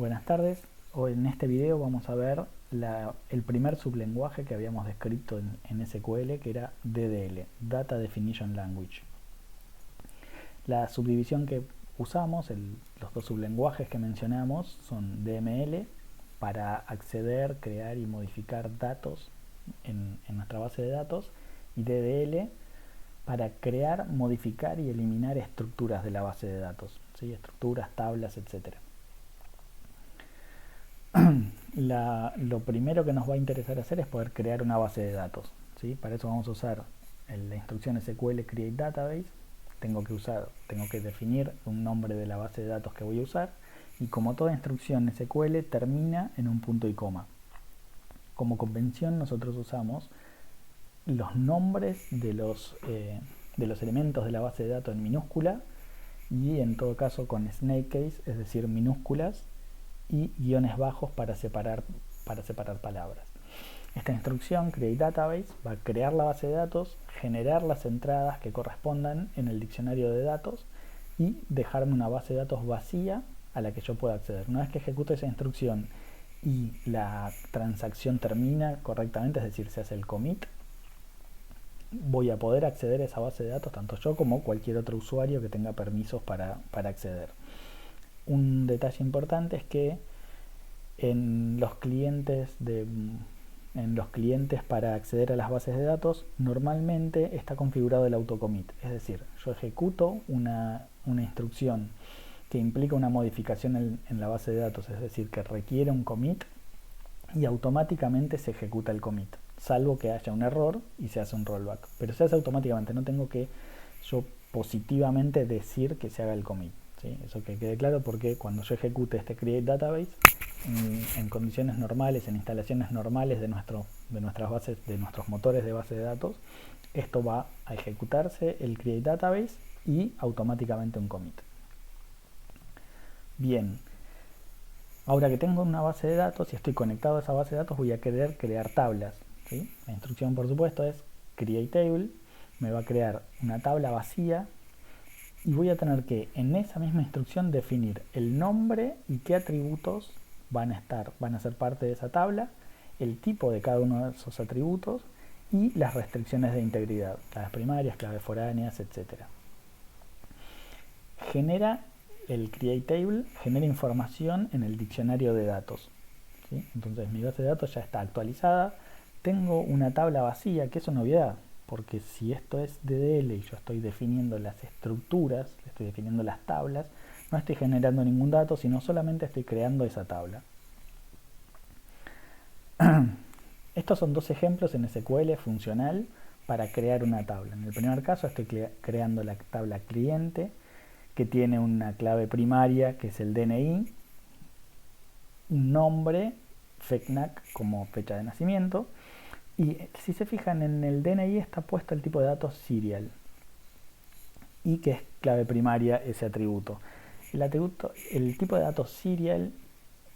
Buenas tardes. Hoy en este video vamos a ver el primer sublenguaje que habíamos descrito en SQL, que era DDL, Data Definition Language. La subdivisión que usamos, los dos sublenguajes que mencionamos, son DML para acceder, crear y modificar datos en nuestra base de datos, y DDL para crear, modificar y eliminar estructuras de la base de datos, ¿sí? Estructuras, tablas, etc. Lo primero que nos va a interesar hacer es poder crear una base de datos, ¿sí? Para eso vamos a usar la instrucción SQL create database. Tengo que definir un nombre de la base de datos que voy a usar, y como toda instrucción SQL termina en un punto y coma. Como convención nosotros usamos los nombres de los elementos de la base de datos en minúscula, y en todo caso con snake case, es decir, minúsculas, y guiones bajos para separar palabras. Esta instrucción create database va a crear la base de datos, generar las entradas que correspondan en el diccionario de datos y dejarme una base de datos vacía a la que yo pueda acceder. Una vez que ejecute esa instrucción y la transacción termina correctamente, es decir, se hace el commit, voy a poder acceder a esa base de datos, tanto yo como cualquier otro usuario que tenga permisos para acceder. Un detalle importante es que en los clientes para acceder a las bases de datos normalmente está configurado el autocommit, es decir, yo ejecuto una instrucción que implica una modificación en la base de datos, es decir, que requiere un commit, y automáticamente se ejecuta el commit, salvo que haya un error y se hace un rollback, pero se hace automáticamente, no tengo que yo positivamente decir que se haga el commit, ¿sí? Eso que quede claro, porque cuando yo ejecute este create database en condiciones normales, en instalaciones normales de nuestras bases, de nuestros motores de base de datos, esto va a ejecutarse el create database y automáticamente un commit. Bien, ahora que tengo una base de datos y estoy conectado a esa base de datos, voy a querer crear tablas, ¿sí? La instrucción, por supuesto, es create table. Me va a crear una tabla vacía y voy a tener que en esa misma instrucción definir el nombre y qué atributos van a ser parte de esa tabla, el tipo de cada uno de esos atributos y las restricciones de integridad, claves primarias, claves foráneas, etc. El create table genera información en el diccionario de datos, ¿sí? Entonces mi base de datos ya está actualizada, tengo una tabla vacía, que es una novedad, porque si esto es DDL y yo estoy definiendo las estructuras, estoy definiendo las tablas, no estoy generando ningún dato, sino solamente estoy creando esa tabla. Estos son dos ejemplos en SQL funcional para crear una tabla. En el primer caso estoy creando la tabla cliente, que tiene una clave primaria que es el DNI, un nombre, FECNAC como fecha de nacimiento, y si se fijan en el DNI está puesto el tipo de datos serial, y que es clave primaria ese atributo. El tipo de datos serial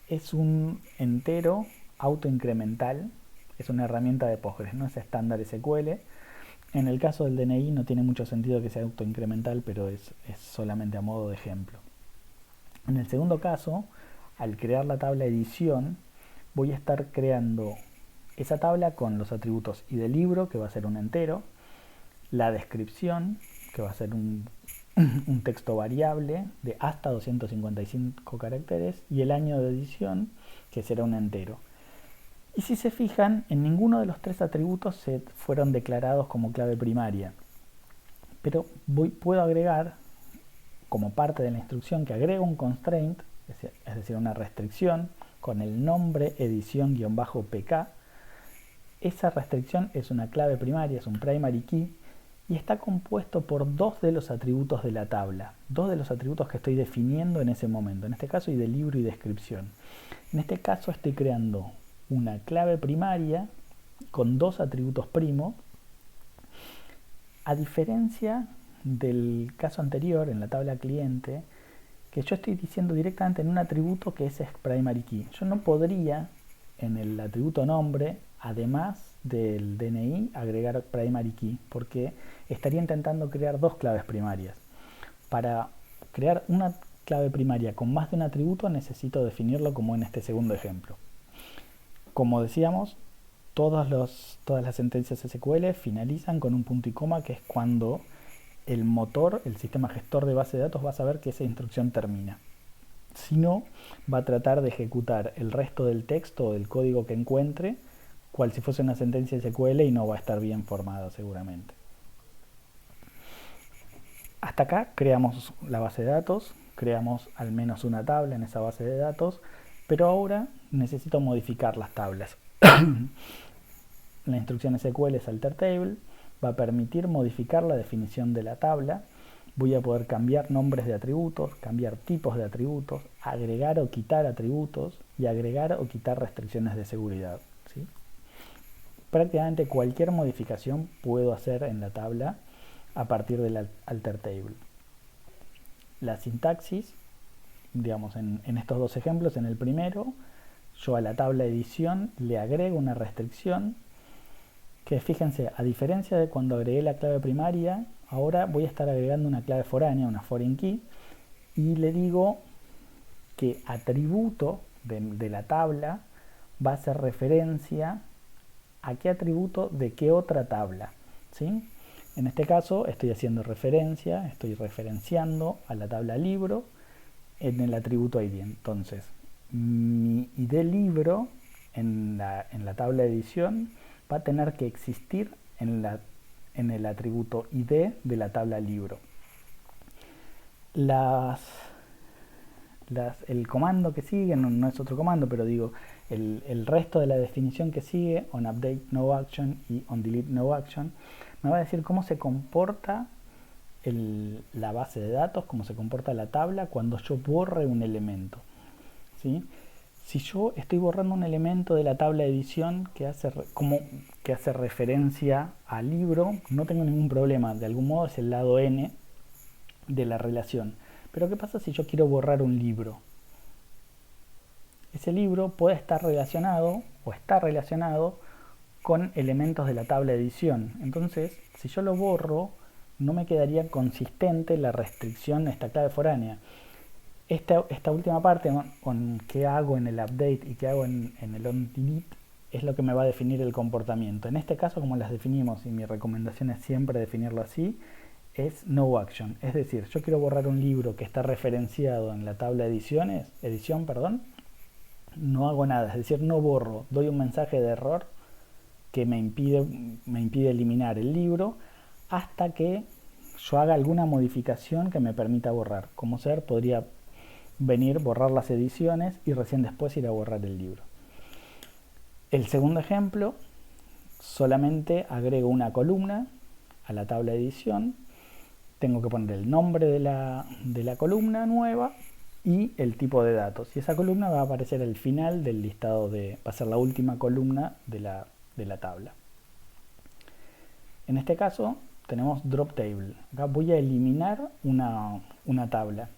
es un entero autoincremental, es una herramienta de Postgres, no es estándar SQL. En el caso del DNI no tiene mucho sentido que sea autoincremental, pero es solamente a modo de ejemplo. En el segundo caso, al crear la tabla edición, voy a estar creando esa tabla con los atributos id libro, que va a ser un entero, la descripción, que va a ser un texto variable de hasta 255 caracteres, y el año de edición, que será un entero. Y si se fijan, en ninguno de los tres atributos se fueron declarados como clave primaria, pero puedo agregar, como parte de la instrucción, que agrego un constraint, es decir, una restricción, con el nombre edición-pk. Esa restricción es una clave primaria, es un primary key, y está compuesto por dos de los atributos de la tabla, dos de los atributos que estoy definiendo en ese momento, en este caso id libro y descripción. En este caso estoy creando una clave primaria con dos atributos primos, a diferencia del caso anterior en la tabla cliente, que yo estoy diciendo directamente en un atributo que ese es primary key. Yo no podría en el atributo nombre, además del DNI, agregar primary key, porque estaría intentando crear dos claves primarias. Para crear una clave primaria con más de un atributo, necesito definirlo como en este segundo ejemplo. Como decíamos, todas las sentencias SQL finalizan con un punto y coma, que es cuando el motor, el sistema gestor de base de datos, va a saber que esa instrucción termina. Si no, va a tratar de ejecutar el resto del texto o del código que encuentre, cual si fuese una sentencia SQL, y no va a estar bien formada seguramente. Hasta acá creamos la base de datos, creamos al menos una tabla en esa base de datos, pero ahora necesito modificar las tablas. La instrucción SQL salterTable va a permitir modificar la definición de la tabla. Voy a poder cambiar nombres de atributos, cambiar tipos de atributos, agregar o quitar atributos y agregar o quitar restricciones de seguridad, ¿sí? Prácticamente cualquier modificación puedo hacer en la tabla a partir del alterTable. La sintaxis, digamos, en estos dos ejemplos, en el primero, yo a la tabla edición le agrego una restricción que, fíjense, a diferencia de cuando agregué la clave primaria, ahora voy a estar agregando una clave foránea, una foreign key, y le digo que atributo de la tabla va a hacer referencia a qué atributo de qué otra tabla, ¿sí? En este caso estoy haciendo referencia, estoy referenciando a la tabla libro en el atributo ID. Entonces, mi ID libro en la tabla de edición va a tener que existir en el atributo ID de la tabla libro. El comando que sigue, no es otro comando, pero digo, el resto de la definición que sigue, onUpdateNoAction y onDeleteNoAction, me va a decir cómo se comporta la base de datos, cómo se comporta la tabla cuando yo borre un elemento, ¿sí? Si yo estoy borrando un elemento de la tabla de edición que hace referencia al libro, no tengo ningún problema, de algún modo es el lado N de la relación. Pero ¿qué pasa si yo quiero borrar un libro? Ese libro puede estar relacionado o está relacionado con elementos de la tabla de edición. Entonces, si yo lo borro, no me quedaría consistente la restricción de esta clave foránea. Esta última parte, con qué hago en el update y qué hago en el onDelete, es lo que me va a definir el comportamiento. En este caso, como las definimos, y mi recomendación es siempre definirlo así, es noAction. Es decir, yo quiero borrar un libro que está referenciado en la tabla de edición, no hago nada, es decir, no borro, doy un mensaje de error que me impide eliminar el libro hasta que yo haga alguna modificación que me permita borrar. Como ser, podría venir, borrar las ediciones y recién después ir a borrar el libro. El segundo ejemplo, solamente agrego una columna a la tabla de edición. Tengo que poner el nombre de la columna nueva y el tipo de datos. Y esa columna va a aparecer al final del listado va a ser la última columna de la tabla. En este caso tenemos drop table. Acá voy a eliminar una tabla.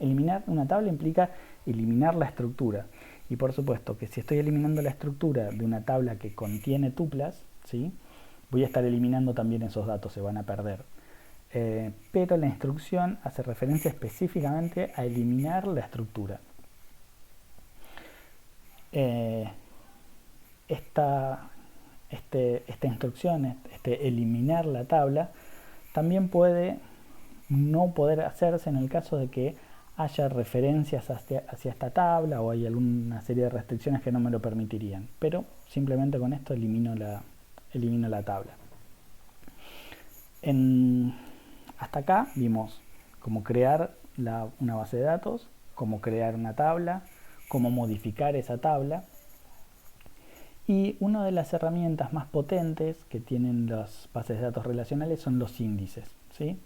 Eliminar una tabla implica eliminar la estructura. Y por supuesto que si estoy eliminando la estructura de una tabla que contiene tuplas, ¿sí?, voy a estar eliminando también esos datos, se van a perder. Pero la instrucción hace referencia específicamente a eliminar la estructura. Esta instrucción, eliminar la tabla, también puede no poder hacerse en el caso de que haya referencias hacia esta tabla o hay alguna serie de restricciones que no me lo permitirían. Pero simplemente con esto elimino la tabla. Hasta acá vimos cómo crear una base de datos, cómo crear una tabla, cómo modificar esa tabla. Y una de las herramientas más potentes que tienen las bases de datos relacionales son los índices, ¿sí?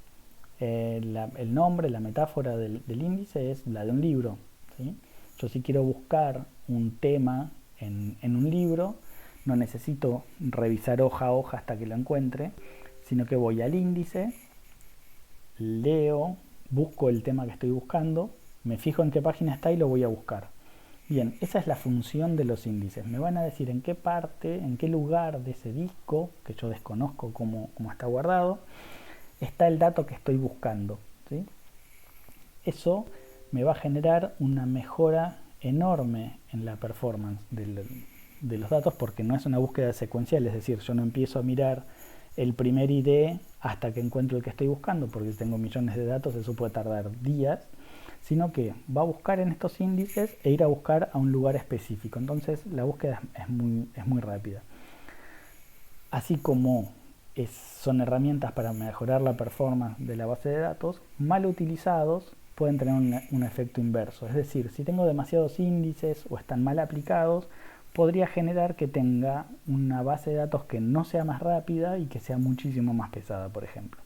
El nombre, la metáfora del índice es la de un libro, ¿sí? Yo, si quiero buscar un tema en un libro, no necesito revisar hoja a hoja hasta que lo encuentre, sino que voy al índice, leo, busco el tema que estoy buscando, me fijo en qué página está y lo voy a buscar. Bien, esa es la función de los índices. Me van a decir en qué parte, en qué lugar de ese disco, que yo desconozco cómo está guardado, está el dato que estoy buscando, ¿sí? Eso me va a generar una mejora enorme en la performance de los datos, porque no es una búsqueda secuencial, es decir, yo no empiezo a mirar el primer ID hasta que encuentro el que estoy buscando, porque si tengo millones de datos eso puede tardar días, sino que va a buscar en estos índices e ir a buscar a un lugar específico. Entonces la búsqueda es muy rápida. Así como son herramientas para mejorar la performance de la base de datos, mal utilizados pueden tener un efecto inverso. Es decir, si tengo demasiados índices o están mal aplicados, podría generar que tenga una base de datos que no sea más rápida y que sea muchísimo más pesada, por ejemplo.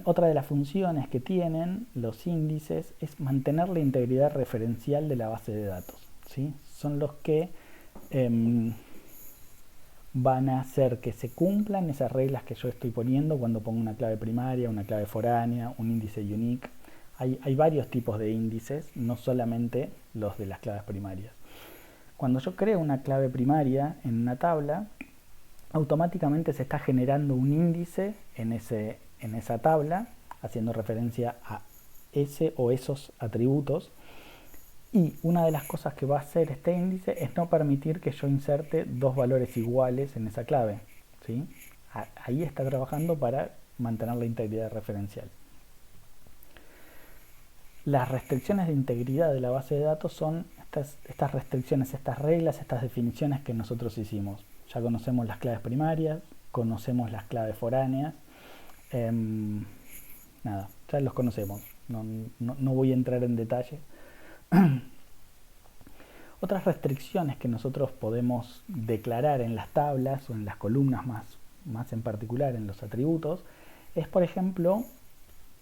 Otra de las funciones que tienen los índices es mantener la integridad referencial de la base de datos, ¿sí? Son los que van a hacer que se cumplan esas reglas que yo estoy poniendo cuando pongo una clave primaria, una clave foránea, un índice unique. Hay varios tipos de índices, no solamente los de las claves primarias. Cuando yo creo una clave primaria en una tabla, automáticamente se está generando un índice en esa tabla, haciendo referencia a ese o esos atributos. Y una de las cosas que va a hacer este índice es no permitir que yo inserte dos valores iguales en esa clave, ¿sí? Ahí está trabajando para mantener la integridad referencial. Las restricciones de integridad de la base de datos son estas restricciones, estas reglas, estas definiciones que nosotros hicimos. Ya conocemos las claves primarias, conocemos las claves foráneas, nada, ya los conocemos, no voy a entrar en detalle. Otras restricciones que nosotros podemos declarar en las tablas o en las columnas más en particular en los atributos es, por ejemplo,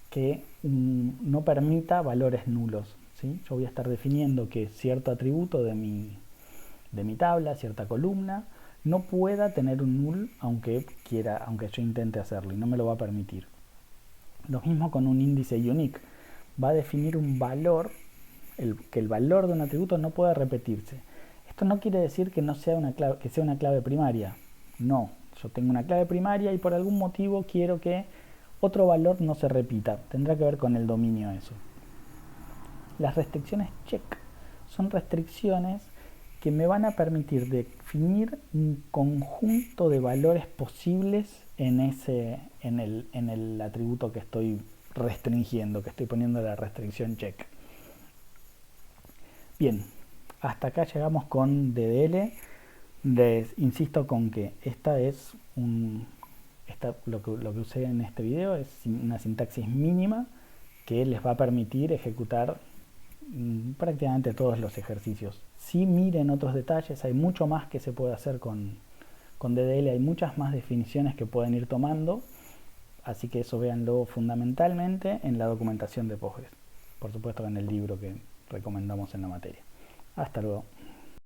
que no permita valores nulos, ¿sí? Yo voy a estar definiendo que cierto atributo de mi tabla, cierta columna, no pueda tener un null aunque yo intente hacerlo, y no me lo va a permitir. Lo mismo con un índice unique, va a definir un valor, que el valor de un atributo no pueda repetirse. Esto no quiere decir que sea una clave primaria, no. Yo tengo una clave primaria y por algún motivo quiero que otro valor no se repita. Tendrá que ver con el dominio eso. Las restricciones check son restricciones que me van a permitir definir un conjunto de valores posibles en el atributo que estoy restringiendo, que estoy poniendo la restricción check. Bien, hasta acá llegamos con DDL. Insisto con que lo que usé en este video es una sintaxis mínima que les va a permitir ejecutar prácticamente todos los ejercicios. Si miren otros detalles, hay mucho más que se puede hacer con DDL, hay muchas más definiciones que pueden ir tomando, así que eso véanlo fundamentalmente en la documentación de Postgres, por supuesto en el libro que recomendamos en la materia. Hasta luego.